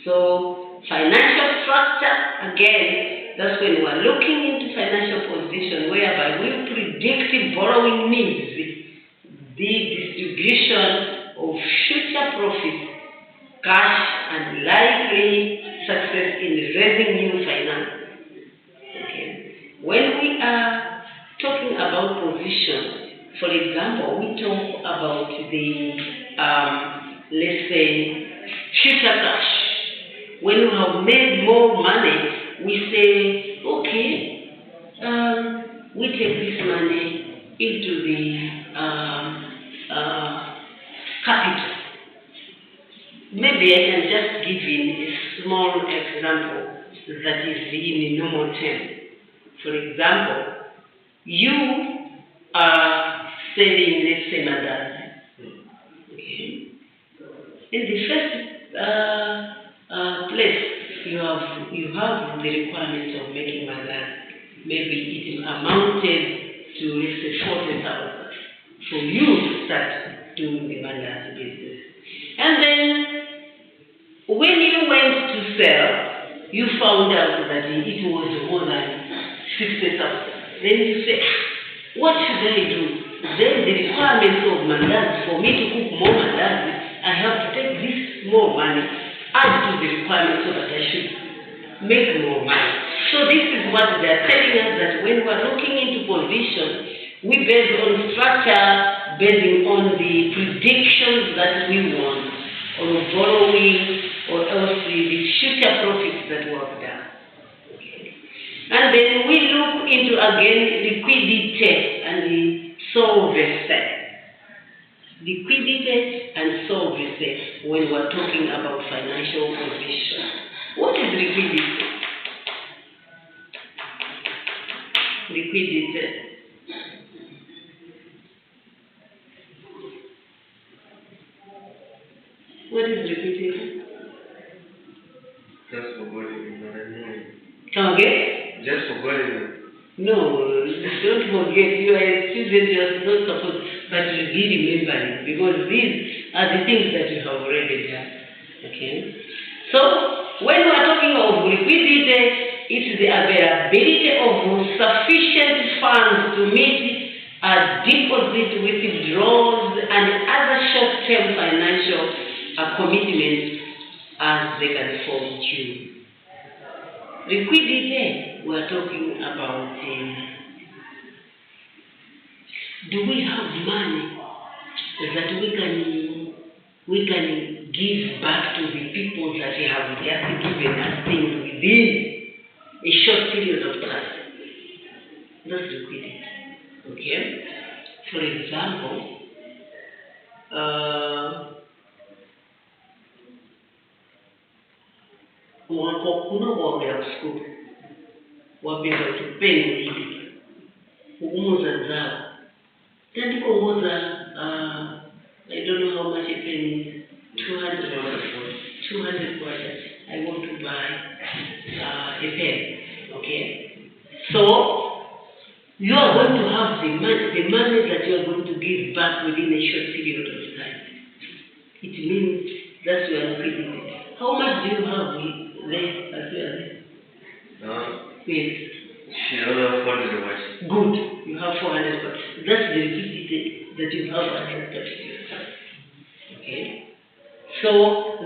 So financial structure, again, that's when we're looking into financial position whereby we predict borrowing needs, the distribution of future profits, cash, and likely success in raising new finance. Okay. When we are talking about position, for example, we talk about the, let's say, future cash. When we have made more money, we say, okay, we take this money into the capital. Maybe I can just give you a small example that is in a normal term. For example, you are selling, let's say, mandazi. Okay. In the first place, you have the requirement of making mandazi. Maybe it amounted to, let's say, 40,000 for you to start doing the mandazi business. And then, when you went to sell, you found out that it was more than 60,000. Then you say, what should I do? Then the requirements of mandazi, for me to cook more mandazi, I have to take this more money, add to the requirements so that I should make more money. So this is what they are telling us, that when we are looking into position, we base on structure, basing on the predictions that we want, or borrowing, or else the future profits that we have done. Okay. And then we look into, again, liquidity and the solvency. Liquidity and solvency when we are talking about financial position. What is liquidity? Liquidity. What is liquidity? Just for borrowing, but I know. Come again? Just for borrowing. No, don't forget, you are a student, you are not supposed, but you be remembering, because these are the things that you have already done. Okay? So, when we are talking of liquidity, it's the availability of sufficient funds to meet a deposit, withdrawals, and other short-term financial commitments as they can fall due. Liquidity, we are talking about, do we have money that we can give back to the people that have just given us things within a short period of time? That's liquidity. Okay? For example, kuno school wabeba tupeni hivi kuumuza zao tandikomoza I don't know how much a pen is, 200 quarters. I want to buy a pen. Okay, so you are going to have the money that you are going to give back within a short period of time. It means that's your liquidity. How much do you have left as well? Yes. You have 400 watts. Good. You have 400 watts. That's the liquidity that you have at that particular time. Okay? So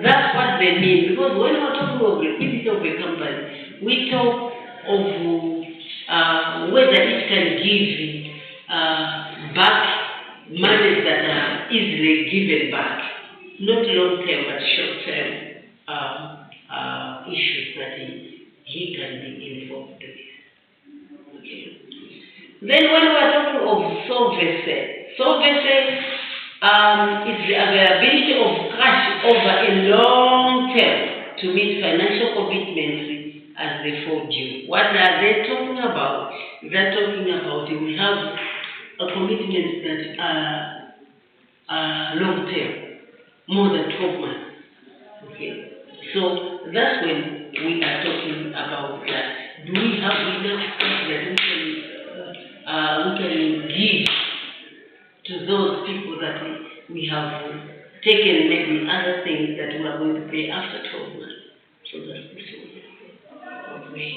that's what they mean. Because when we're talking of liquidity of a company, we talk of whether it can give back money that are easily given back, not long-term but short-term issues that he can be involved with. Okay. Then when we are talking of solvency is the availability of cash over a long term to meet financial commitments as they fall due. What are they talking about? They're talking about we have a commitment that are long term, more than 12 months. Okay, so that's when we are talking about that. Do we have enough cash that we can give to those people that we have taken maybe other things that we are going to pay after 12 months? So that's the sort of way.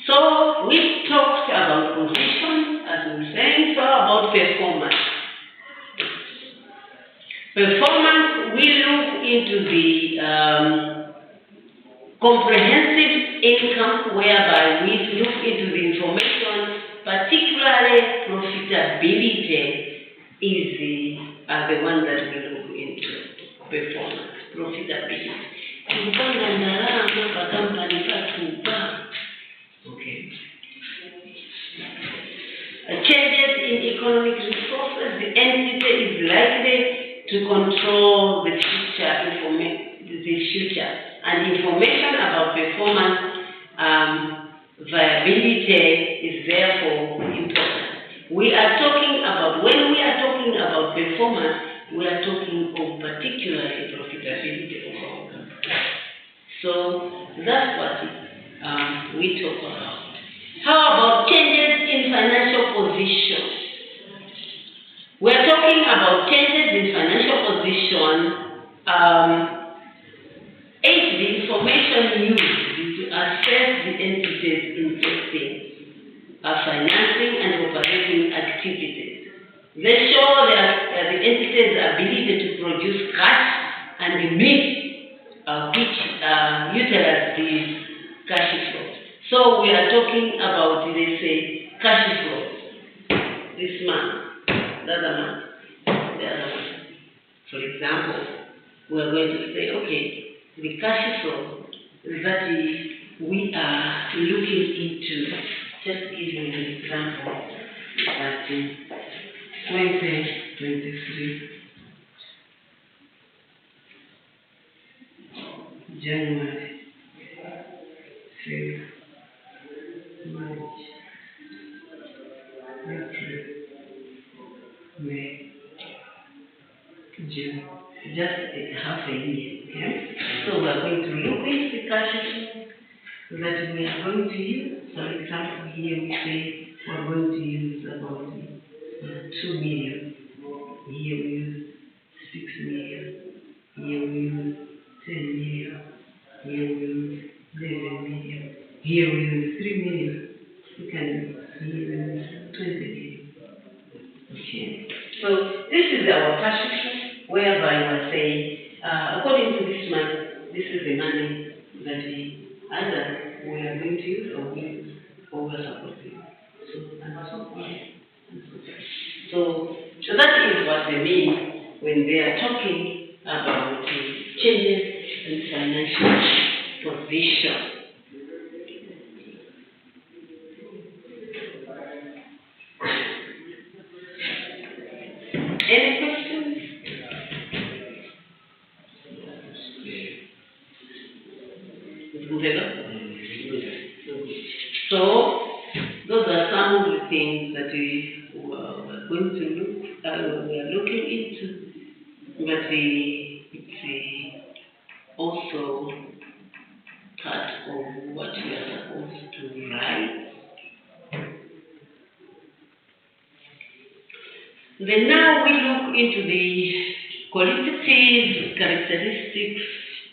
So we talked about position, as we were saying, so about performance. Performance, we look into the comprehensive income, whereby we look into the information, particularly profitability are the one that we look into. Performance, profitability. Okay. Changes in economic resources, the entity is likely to control the future and information about performance viability is therefore important. When we are talking about performance, we are talking of particularly profitability of our company. So that's what we talk about. How about changes in financial position? We're talking about changes in financial position. If the information used to assess the entities investing, financing and operating activities, they show the entity's ability to produce cash and the means which utilize these cash flows. So we are talking about, let's say, cash flows. This month, the other month, the other month. For example, we are going to say, okay, the cash flow that we are looking into, just give you an example, that in 2023, January, February, March, April, May, June, just half a year, okay? So we are going to look into the cash flow that we are going to use. For example, here we say we are going to use about 2 million. Here we use 6 million. Here we use 10 million. Here we use 11 million. Here we use 3 million. We can use 20 million. Okay. So this is our cash flow, whereby we're saying, according to this month, this is the money that we either we are going to use or we are supposed to use. So and so on. So that is what they mean when they are talking about changes in financial position. Any questions? So those are some of the things that we are going to we are looking into, but it's also part of what we are supposed to write. Then now we look into the qualitative characteristics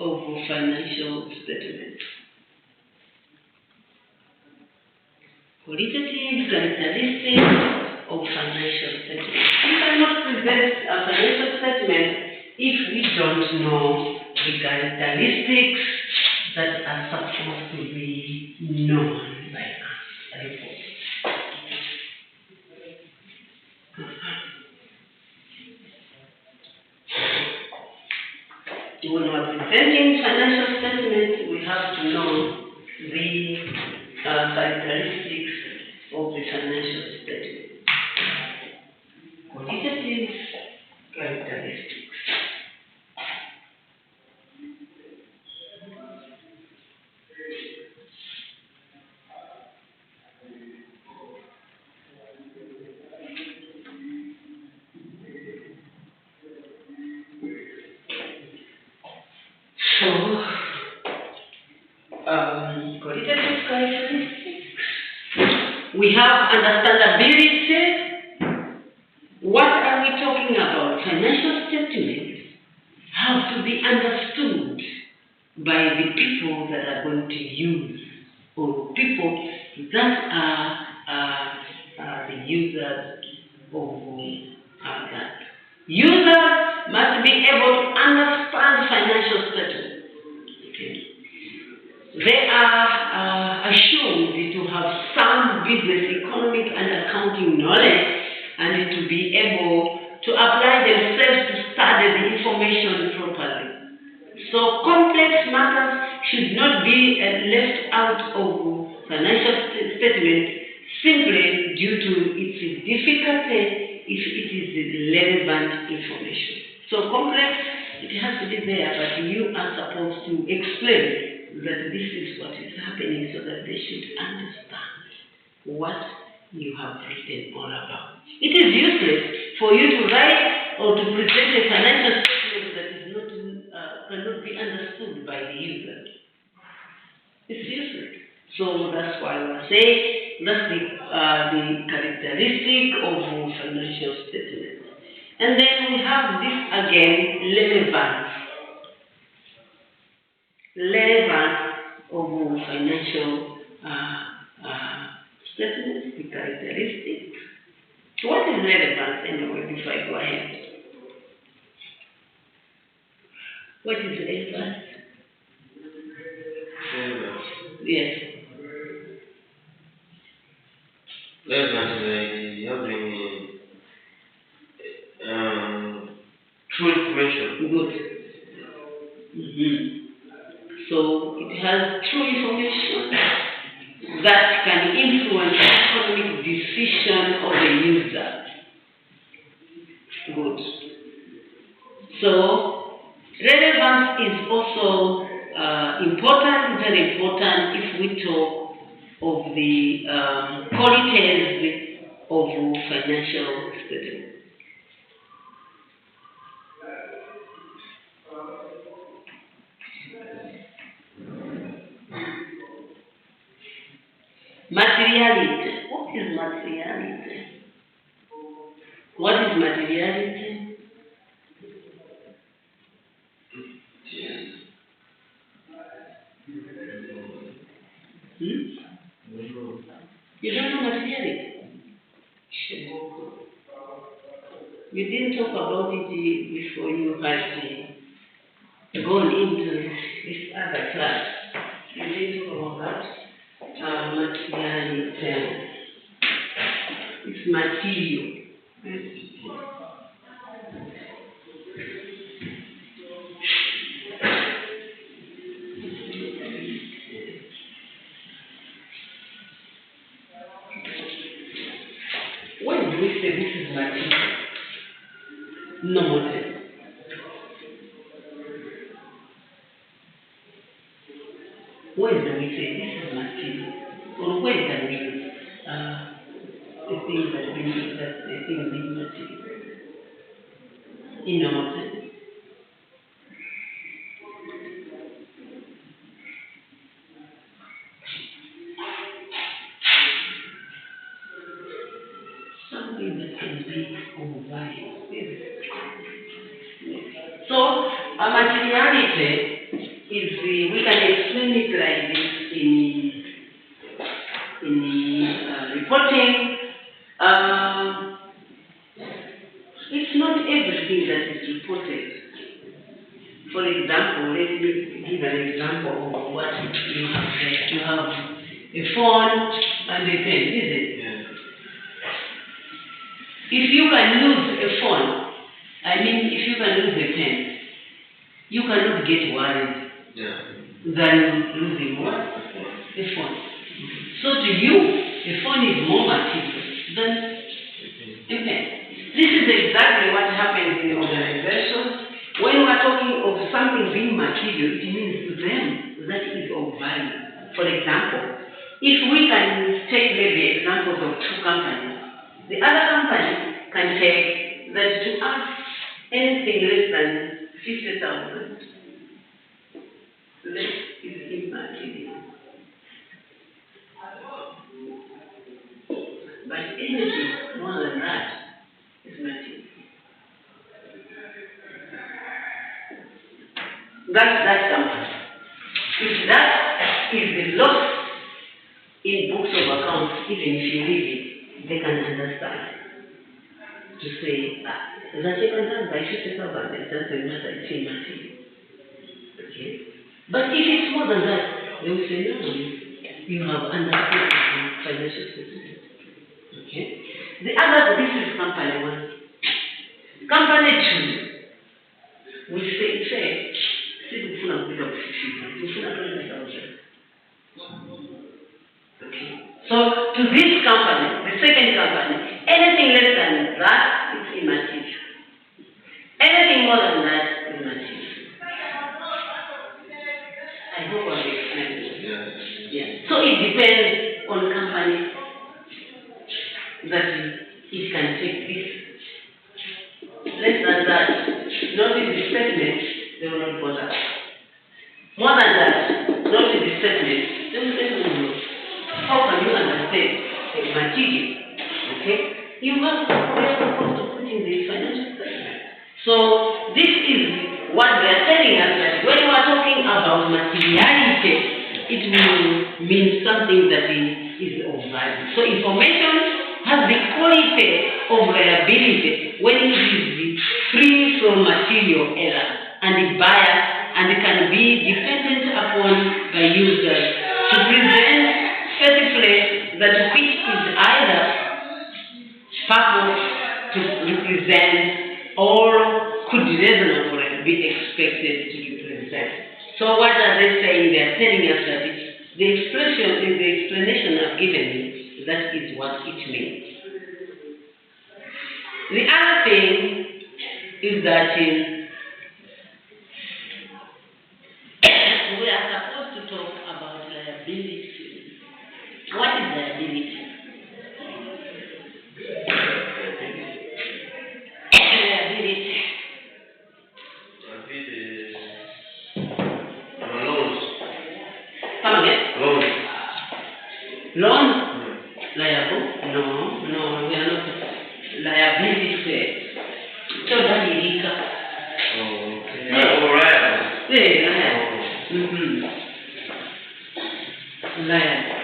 of financial statements. Qualitative characteristics of financial statements. We cannot present a financial statement if we don't know the characteristics that are supposed to be known by us. When we are presenting financial statements, we have to know the characteristics of the financial statement. Qualitative characteristics. So, qualitative characteristics. We have understandability. What are we we're talking about financial statements have to be understood by the people that are going to use, or people that are the users of that. Users must be able to understand financial statements. Okay. They are assumed to have some business, economic, and accounting knowledge, and to be able to apply themselves to study the information properly. So complex matters should not be left out of financial statement simply due to its difficulty if it is relevant information. So complex, it has to be there, but you are supposed to explain that this is what is happening so that they should understand what you have written all about. It is useless for you to write or to present a financial statement that is not cannot be understood by the user. It's useless. So that's why I say that's the characteristic of financial statement. And then we have this again, relevance of financial statements, the characteristics. What is relevance anyway before I go ahead? What is relevance? Yes. Relevance is having true information. Good. So it has true information that can influence the economic decision of the user. Good. So relevance is also important, very important if we talk of the qualities of financial statement. Materiality. What is materiality? What is materiality? You don't know materiality? You didn't talk about it before you had gone into this other class. You didn't talk about materiality. It's material. When do we say this is material? No motive. When do we say this is material? Or when can we use the thing that we need, that the thing being material? In no motive. Something that can be of value. So, materiality is we can explain it like this in reporting. It's not everything that is reported. For example, let me give an example of what you have there. You have a phone and a pen, is it? Yeah. If you can lose a phone, I mean, if you can lose a pen, you cannot get worried than losing what? A phone. So to you, a phone is more material than a pen. This is exactly what happens in organizations. When we are talking of something being material, it means to them that is of value. For example, if we can take maybe examples of two companies, the other company can take that to us anything less than 50,000. Less is immaterial. But anything more than that is material. That's that company. If that is the loss in books of accounts, even if you read it, they can understand. To say, that you can done by 50,000, it doesn't matter, it's immaterial. Okay? But if it's more than that, they will say, no, you have understood the financial statement. Okay? The other, this is company one. Company two will say, see, we have 50,000. Okay. So to this company, the second company, anything less than that is immaterial. Anything more than that is material. I hope I explained it. Yeah. So it depends on company that it can take this. Less than that, not in the statement, they will not bother. More than that, not in the statement, they will say no. How can you understand the material? Okay? You have to put in the financial statement. So this is what they are telling us, that when we are talking about materiality, it will mean something that is of value. So information has the quality of reliability when it is free from material error and bias, and it can be dependent upon by users to present specifically that which is either purpose to represent or could reasonably be expected to represent. So what are they saying? They are telling us that the explanation I've given you, that is what it means. The other thing is that we are supposed to talk about liability. What is liability? Liability. Loans. Come again? Loans. Loan? Liable? No, we are not. Liability. So that is legal. Oh, okay. Liable. Yeah, liable. Liable.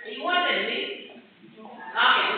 You wanted me? Okay.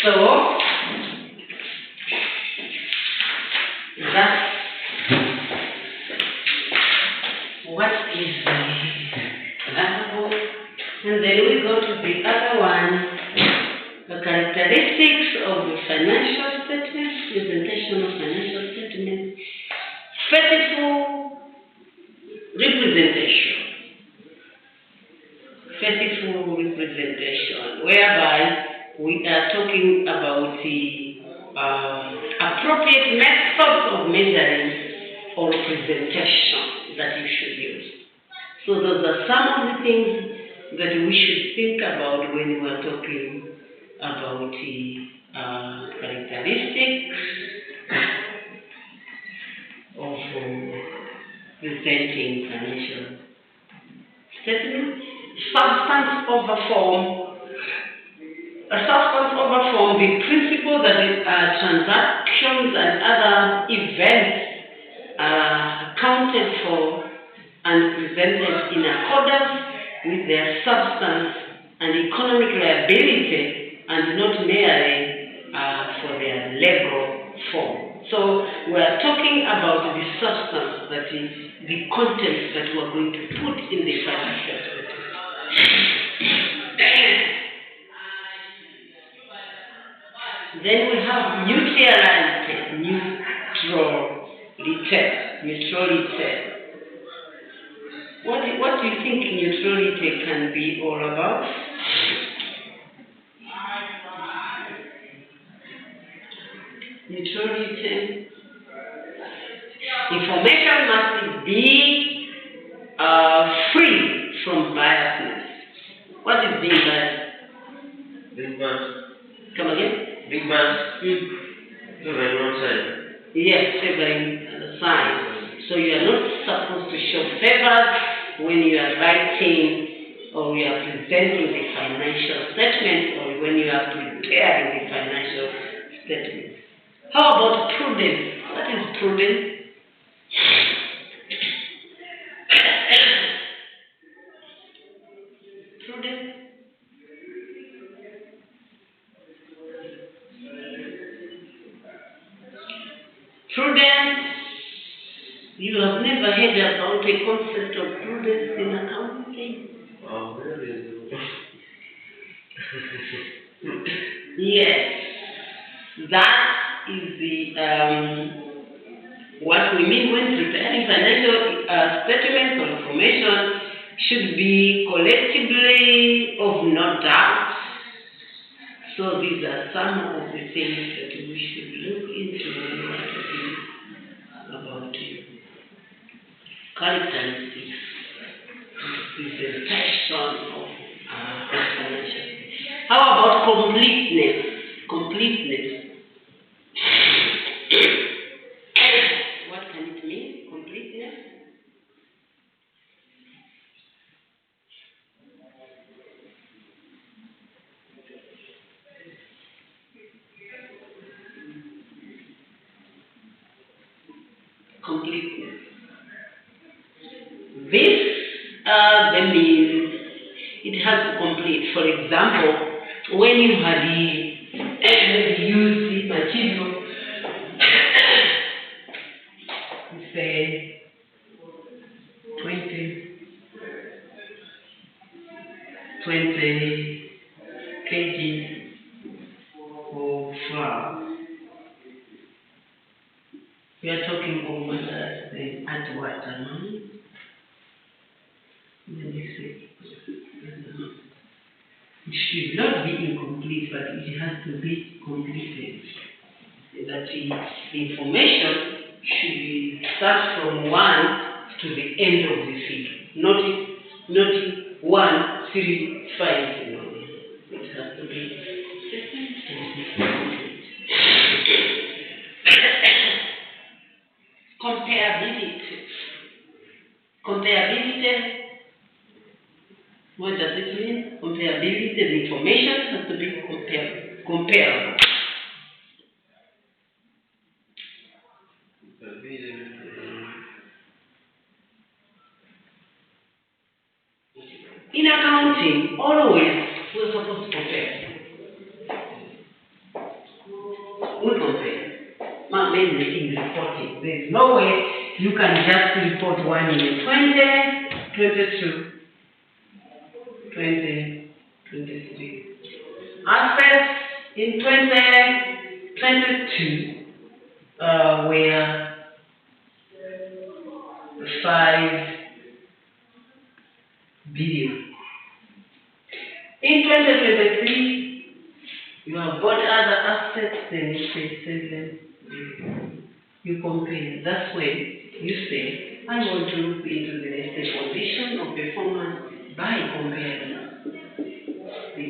So, that's what is liable. And then we go to the other one, the characteristics of the financial statement, presentation of financial statement, faithful representation. whereby we are talking about the appropriate methods of measuring or representation that you should use. So those are some of the things that we should think about when we are talking about the characteristics of presenting financial statements. Substance over form. A substance over form, the principle that transactions and other events are accounted for and presented in accordance with their substance and economic liability, and not merely for their legal form. So we are talking about the substance, that is the content that we are going to put in the financial statement. Then we have neutrality. What do you think neutrality can be all about? Neutrality. Information must be free from biasness. What is being biased? Big bang. Come again? Big bang. Favoring one side. Yes, favoring the side. So you are not supposed to show favors when you are writing or you are presenting the financial statement, or when you are preparing the financial statement. How about prudence? What is prudence? Prudence? Prudence, you have never heard about a concept of prudence in accounting? Oh, really? Yes, that is the what we mean when preparing financial statements or information should be collectively of no doubt. So these are some of the things that we should look into when we are talking about characteristics, presentation of financial. How about completeness? What can it mean? Completeness? Completeness. This then means it has to complete. For example, when you had used the material, say 20 kg of flour, we are talking over at what amount? Let me see. It should not be incomplete, but it has to be completed. That the information should start from 1 to the end of the figure, not 1, 3, 5. You know. It has to be comparability. What does it mean? Comparability. The information has to be comparable. In accounting, always we're supposed to compare. We compare. Mainly in reporting. There is no way you can just report 1 year, 2022, 2023. Assets in 2022 were 5 billion. In 2023, you have bought other assets, then you say sell them. You compare. That's when you say, I want to look into the estate position of performance by comparing the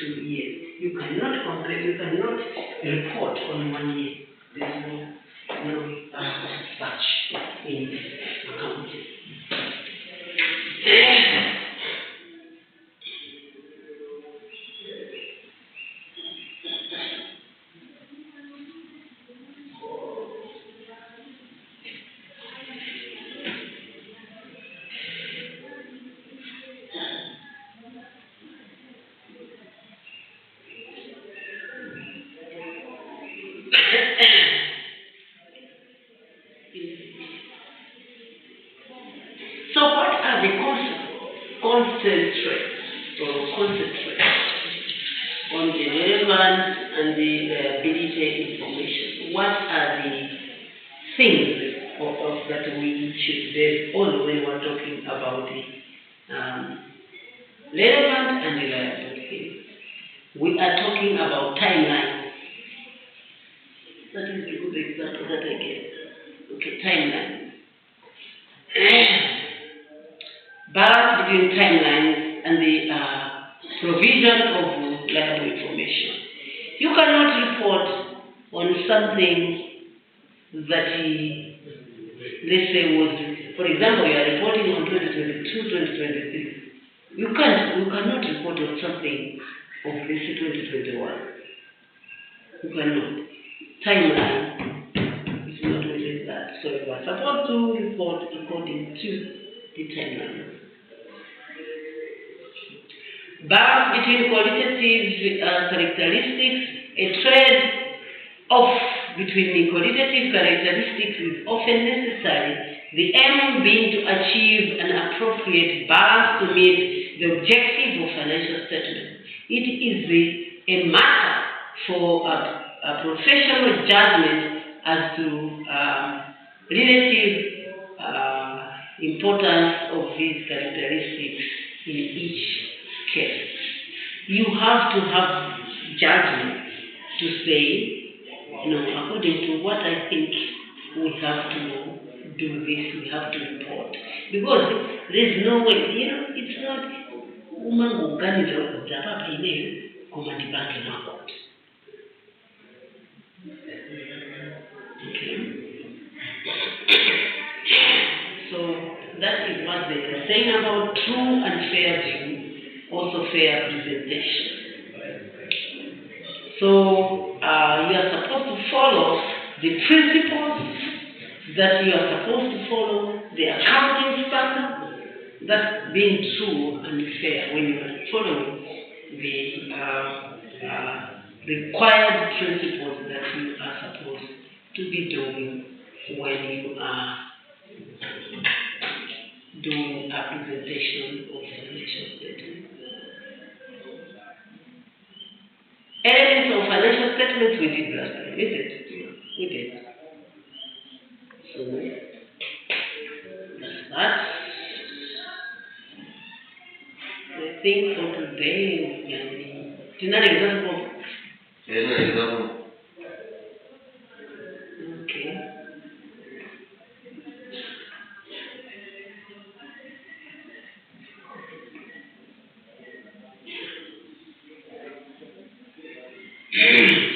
2 years. You cannot compare, you cannot report on 1 year. There's no such in accounting. So what are the concentrates on the relevant and the ability information? What are the things that we should base on when we're talking about the relevant and reliable things? We are talking about timeline. That is a good example that I gave. Okay, timeline. Balance between timelines and the provision of reliable information. You cannot report on something that, let's say, was, for example, you are reporting on 2022, 2023. You cannot report on something of, let's say, 2021. You cannot. Timeline is not within that. So you are supposed to report according to the timeline. Balance between qualitative characteristics. A trade-off between the qualitative characteristics is often necessary, the aim being to achieve an appropriate balance to meet the objective of financial statement. It is a matter for a professional judgment as to relative importance of these characteristics in each case. You have to have judgment to say, according to what I think we have to do this, we have to report. Because there's no way, it's not okay. So that is what they are saying about true and fair view, also fair presentation. So you are supposed to follow the principles that you are supposed to follow, the accounting standard, that's being true and fair when you are following the required principles that you are supposed to be doing when you are doing a presentation of financial statements. Elements of financial statements we did last time, is it? We did. So that's that. I think for today we can. Do you know an example? Okay.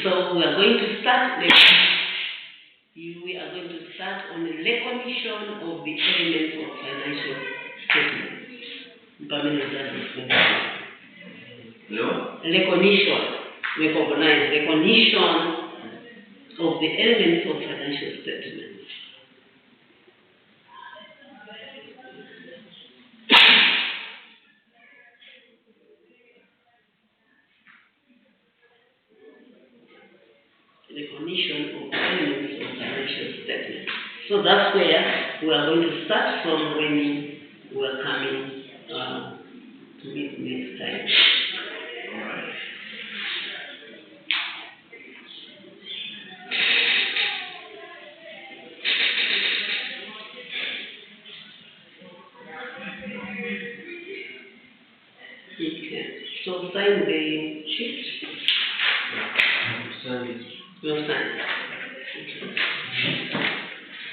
So we are going to start. We are going to start on the recognition of the elements of financial statements. Recognition of the elements of financial statements. Recognition of the elements of financial statements. So that's where we are going to start from when we are coming to meet next time. Okay. So sign the sheet. Sign. You'll sign.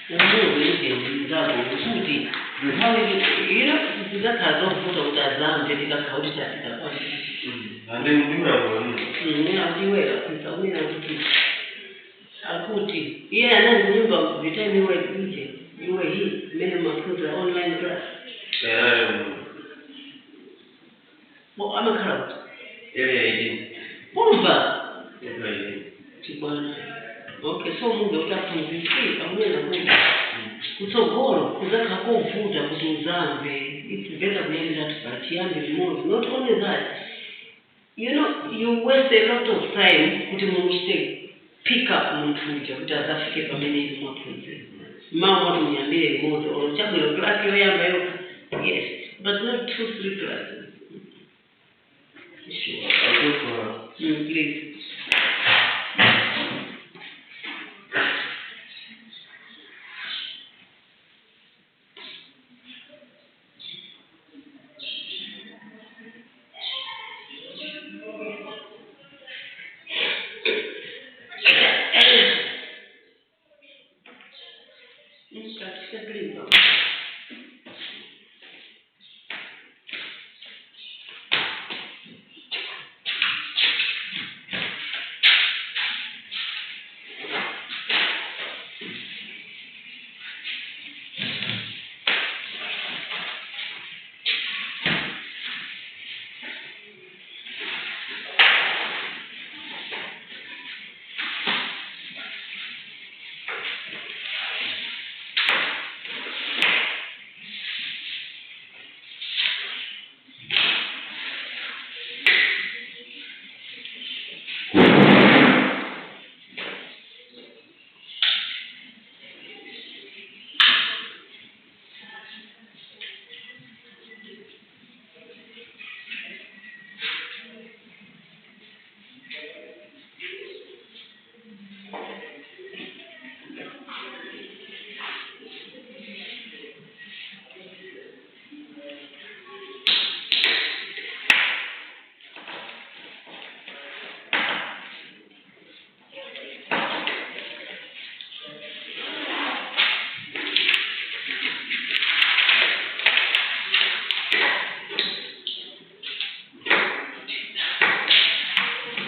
Umuntu zabo ukuthi how zakazovuta ukuthi azambe ndikakhawuthi tafikapha. Ande ndingabona. Ndiwela kuza umina ukuthi akuthi yeye ananginyumba vitami iwe nje iwe hii mene mafunzo online class. Amakhala. Umva. Tibona. Okay, so mungu utafunzisi amwena mungu. Kutsogolo kuzaka kuvuta kuti uzambe. It's better than that but yambe more. Not only that, you know, you waste a lot of time kuti mungu pick up muntu kuti azafike pamene izo mafunzo. Mama tunyambie ngozo or chabwero class yo yamba yo. Yes, but not 2-3 classes. Sure. I'll go for her. Please.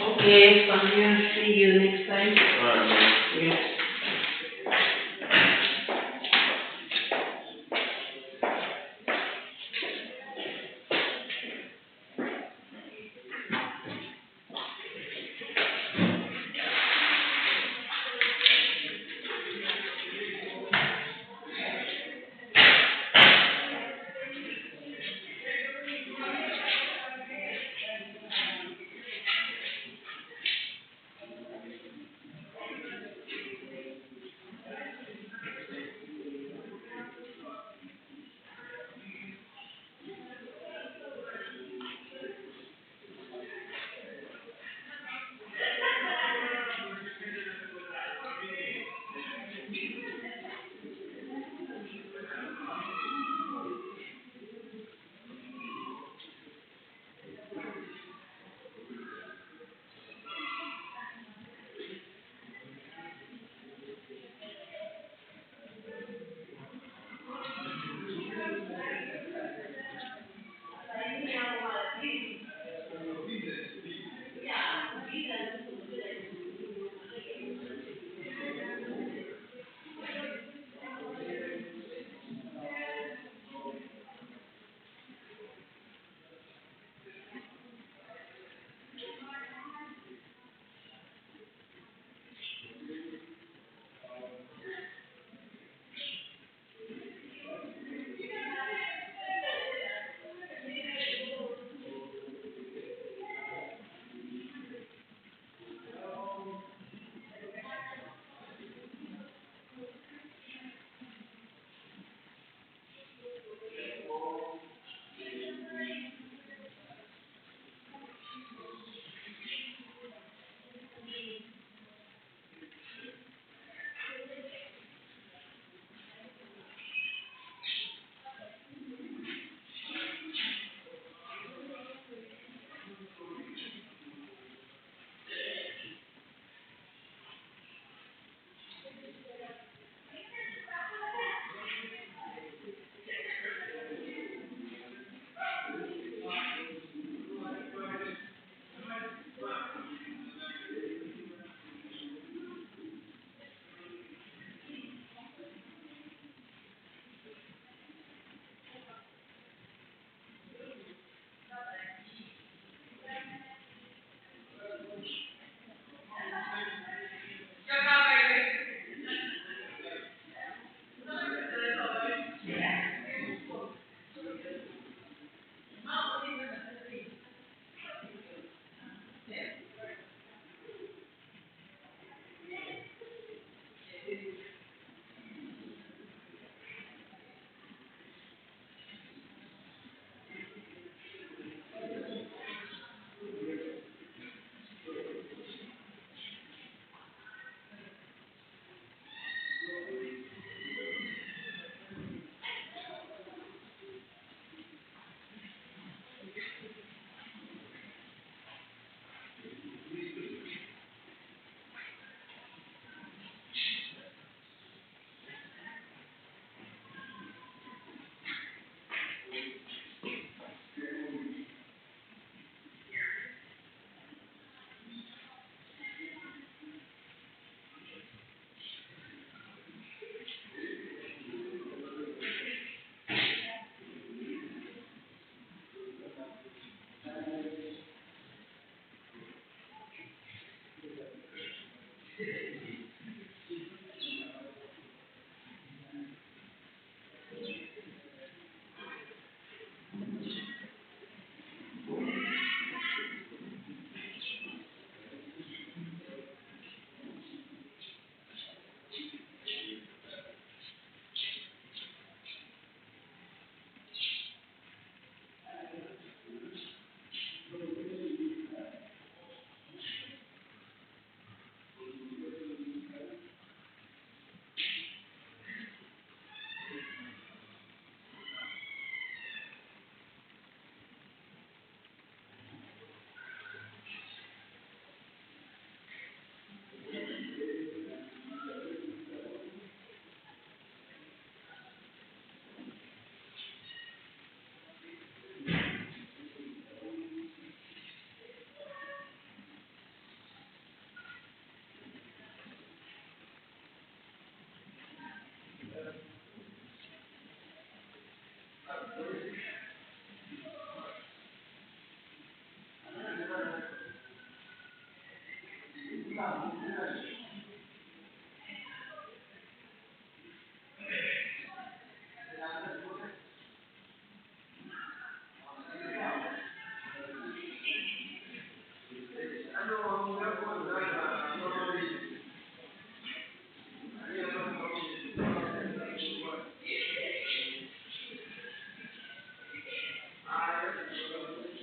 Okay, fine. See you next time. Alright. Yeah.